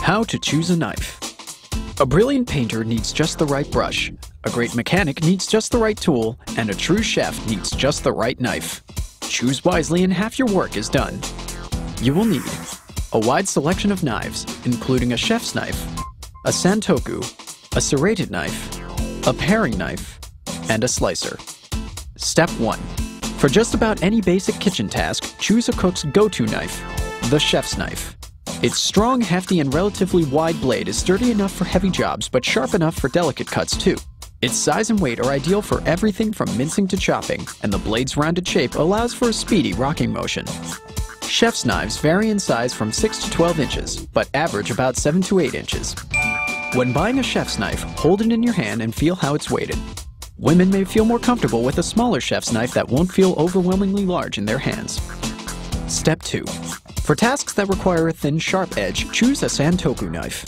How to choose a knife. A brilliant painter needs just the right brush, a great mechanic needs just the right tool, and a true chef needs just the right knife. Choose wisely and half your work is done. You will need a wide selection of knives, including a chef's knife, a santoku, a serrated knife, a paring knife, and a slicer. Step 1. For just about any basic kitchen task, choose a cook's go-to knife, the chef's knife. Its strong, hefty, and relatively wide blade is sturdy enough for heavy jobs, but sharp enough for delicate cuts too. Its size and weight are ideal for everything from mincing to chopping, and the blade's rounded shape allows for a speedy rocking motion. Chef's knives vary in size from 6 to 12 inches, but average about 7 to 8 inches. When buying a chef's knife, hold it in your hand and feel how it's weighted. Women may feel more comfortable with a smaller chef's knife that won't feel overwhelmingly large in their hands. Step 2. For tasks that require a thin, sharp edge, choose a santoku knife.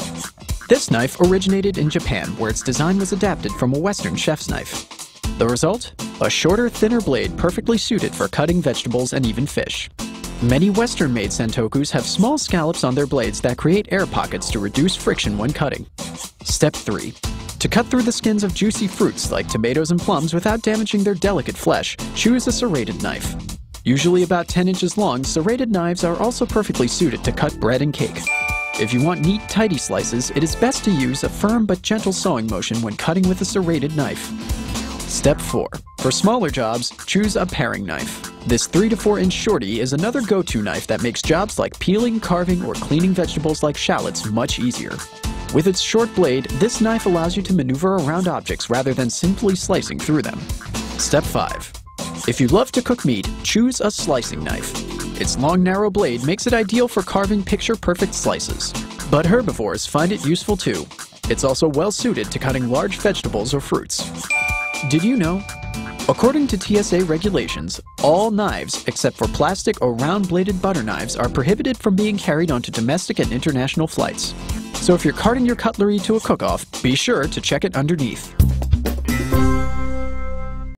This knife originated in Japan, where its design was adapted from a Western chef's knife. The result? A shorter, thinner blade perfectly suited for cutting vegetables and even fish. Many Western-made santokus have small scallops on their blades that create air pockets to reduce friction when cutting. Step 3. To cut through the skins of juicy fruits like tomatoes and plums without damaging their delicate flesh, choose a serrated knife. Usually about 10 inches long, serrated knives are also perfectly suited to cut bread and cake. If you want neat, tidy slices, it is best to use a firm but gentle sewing motion when cutting with a serrated knife. Step 4. For smaller jobs, choose a paring knife. This 3 to 4 inch shorty is another go-to knife that makes jobs like peeling, carving, or cleaning vegetables like shallots much easier. With its short blade, this knife allows you to maneuver around objects rather than simply slicing through them. Step 5. If you love to cook meat, choose a slicing knife. Its long, narrow blade makes it ideal for carving picture-perfect slices. But herbivores find it useful too. It's also well-suited to cutting large vegetables or fruits. Did you know? According to TSA regulations, all knives except for plastic or round-bladed butter knives are prohibited from being carried onto domestic and international flights. So if you're carting your cutlery to a cook-off, be sure to check it underneath.